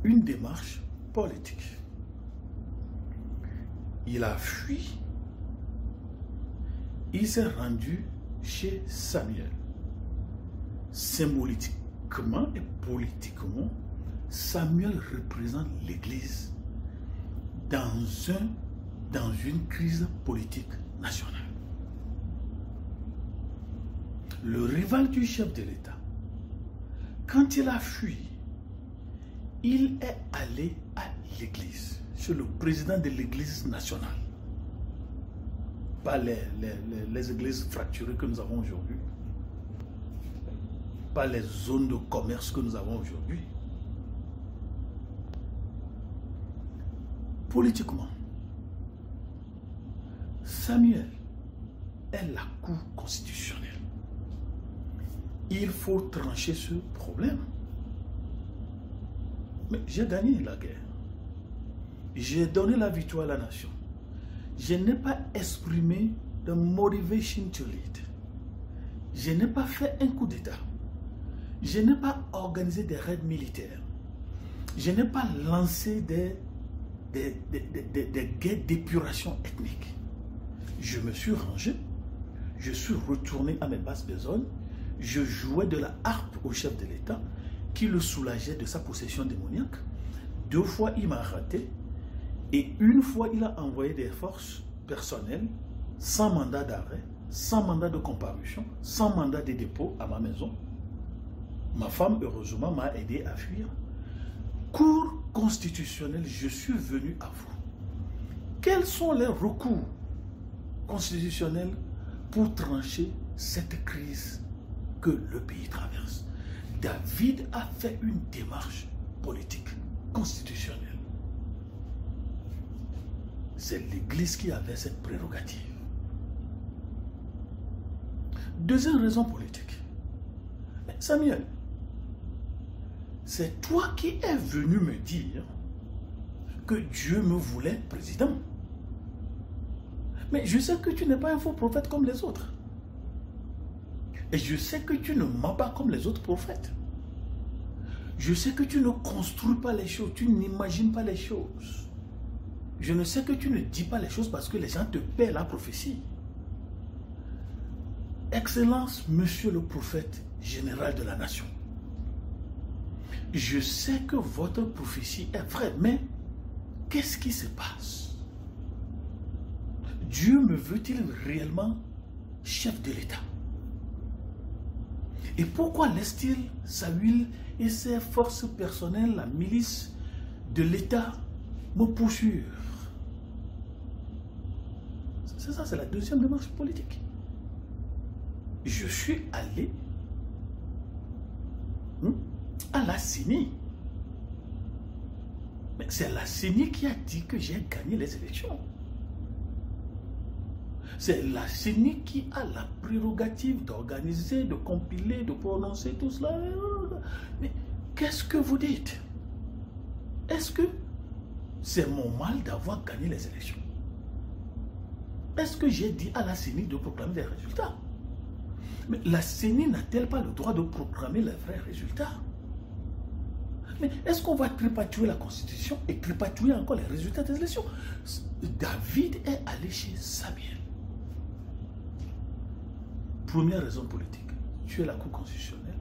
Une démarche politique. Il a fui. Il s'est rendu chez Samuel. Symboliquement et politiquement, Samuel représente l'Église dans une crise politique nationale. Le rival du chef de l'État, quand il a fui, il est allé à l'Église, chez le président de l'Église nationale. Pas les églises fracturées que nous avons aujourd'hui, pas les zones de commerce que nous avons aujourd'hui. Politiquement, Samuel est la Cour constitutionnelle. Il faut trancher ce problème. Mais j'ai gagné la guerre. J'ai donné la victoire à la nation. Je n'ai pas exprimé de motivation to lead. Je n'ai pas fait un coup d'État. Je n'ai pas organisé des raids militaires. Je n'ai pas lancé des guerres d'épuration ethnique. Je me suis rangé. Je suis retourné à mes basses besognes. Je jouais de la harpe au chef de l'État qui le soulageait de sa possession démoniaque. 2 fois, il m'a raté. Et 1 fois, il a envoyé des forces personnelles sans mandat d'arrêt, sans mandat de comparution, sans mandat de dépôt à ma maison. Ma femme, heureusement, m'a aidé à fuir. Cour constitutionnelle, je suis venu à vous. Quels sont les recours constitutionnels pour trancher cette crise que le pays traverse? David a fait une démarche politique, constitutionnelle. C'est l'Église qui avait cette prérogative. Deuxième raison politique. Mais Samuel, c'est toi qui es venu me dire que Dieu me voulait président. Mais je sais que tu n'es pas un faux prophète comme les autres. Et je sais que tu ne mens pas comme les autres prophètes. Je sais que tu ne construis pas les choses, tu n'imagines pas les choses. Je ne sais que tu ne dis pas les choses parce que les gens te paient la prophétie. Excellence, monsieur le prophète général de la nation. Je sais que votre prophétie est vraie, mais qu'est-ce qui se passe? Dieu me veut-il réellement chef de l'État? Et pourquoi laisse-t-il Saül et ses forces personnelles, la milice de l'État, me poursuivre? C'est ça, c'est la deuxième démarche politique. Je suis allé à la CENI. Mais c'est la CENI qui a dit que j'ai gagné les élections. C'est la CENI qui a la prérogative d'organiser, de compiler, de prononcer tout cela. Mais qu'est-ce que vous dites? Est-ce que c'est mon mal d'avoir gagné les élections? Est-ce que j'ai dit à la CENI de proclamer des résultats? Mais la CENI n'a-t-elle pas le droit de proclamer les vrais résultats? Mais est-ce qu'on va tripatuer la Constitution et tripatuer encore les résultats des élections? David est allé chez Samuel. Première raison politique, tu es la Cour constitutionnelle.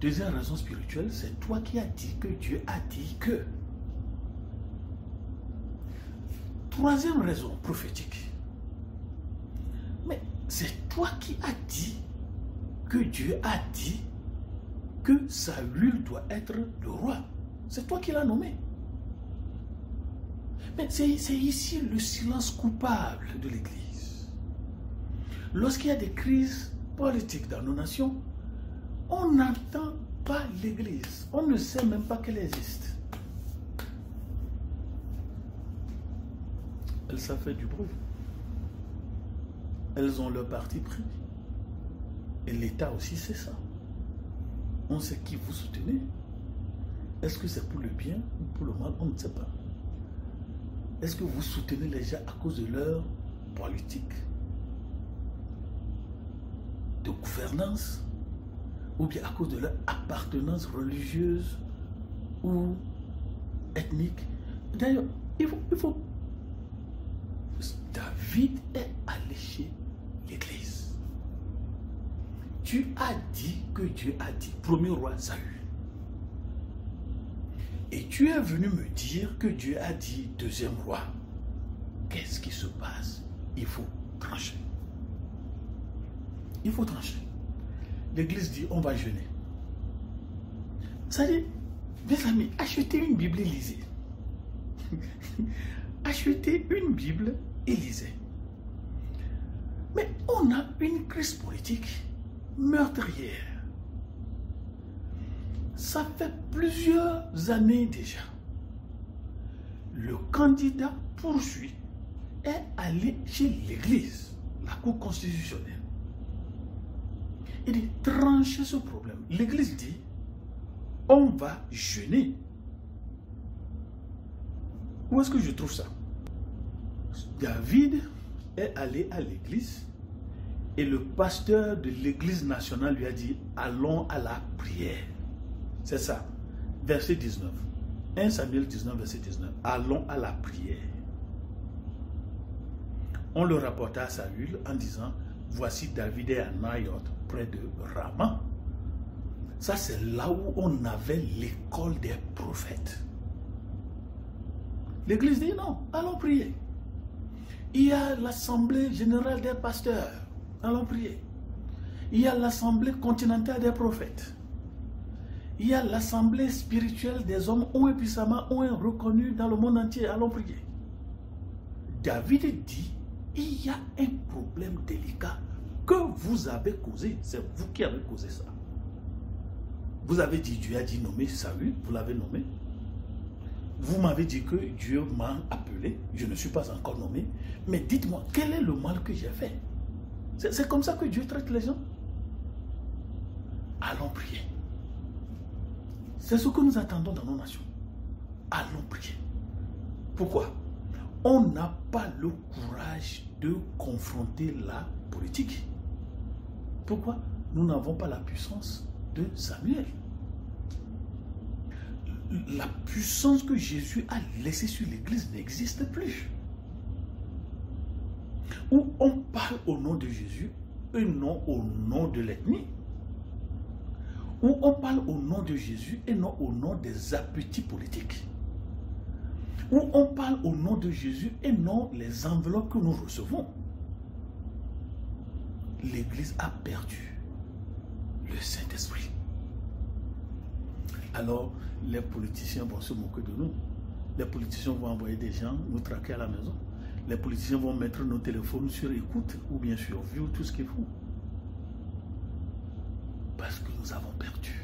Deuxième raison spirituelle, c'est toi qui as dit que Dieu a dit que. Troisième raison prophétique, mais c'est toi qui as dit que Dieu a dit que Saül doit être le roi. C'est toi qui l'as nommé. Mais c'est ici le silence coupable de l'Église. Lorsqu'il y a des crises politiques dans nos nations, on n'entend pas l'Église. On ne sait même pas qu'elle existe. Elles savent faire du bruit. Elles ont leur parti pris. Et l'État aussi, c'est ça. On sait qui vous soutenez. Est-ce que c'est pour le bien ou pour le mal? On ne sait pas. Est-ce que vous soutenez les gens à cause de leur politique, de gouvernance, ou bien à cause de leur appartenance religieuse ou ethnique. D'ailleurs, il faut... David est allé chez l'église. Tu as dit que Dieu a dit, premier roi Saül. Et tu es venu me dire que Dieu a dit, deuxième roi. Qu'est-ce qui se passe? Il faut trancher. Il faut trancher. L'église dit, on va jeûner. Ça dit, mes amis, achetez une Bible et lisez. Achetez une Bible et lisez. Mais on a une crise politique meurtrière. Ça fait plusieurs années déjà. Le candidat poursuit est allé chez l'église, la Cour constitutionnelle. Il dit, tranchez ce problème. L'église dit, on va jeûner. Où est-ce que je trouve ça? David est allé à l'église et le pasteur de l'église nationale lui a dit, allons à la prière. C'est ça, verset 19. 1 Samuel 19, verset 19. Allons à la prière. On le rapporta à Saül en disant, voici David est à Naïoth, près de Rama. Ça, c'est là où on avait l'école des prophètes. L'église dit non, allons prier. Il y a l'assemblée générale des pasteurs, allons prier. Il y a l'assemblée continentale des prophètes. Il y a l'assemblée spirituelle des hommes ont et puissamment ont reconnu dans le monde entier, allons prier. David dit, il y a un problème délicat que vous avez causé, c'est vous qui avez causé ça. Vous avez dit, Dieu a dit nommer Saül, vous l'avez nommé. Vous m'avez dit que Dieu m'a appelé, je ne suis pas encore nommé. Mais dites-moi, quel est le mal que j'ai fait? C'est comme ça que Dieu traite les gens. Allons prier. C'est ce que nous attendons dans nos nations. Allons prier. Pourquoi? On n'a pas le courage de confronter la politique. Pourquoi? Nous n'avons pas la puissance de Samuel. La puissance que Jésus a laissée sur l'église n'existe plus. Où on parle au nom de Jésus et non au nom de l'ethnie. Où on parle au nom de Jésus et non au nom des appétits politiques. Où on parle au nom de Jésus et non les enveloppes que nous recevons. L'église a perdu le Saint-Esprit. Alors, les politiciens vont se moquer de nous. Les politiciens vont envoyer des gens nous traquer à la maison. Les politiciens vont mettre nos téléphones sur écoute ou bien sur vue, tout ce qu'il faut. Parce que nous avons perdu.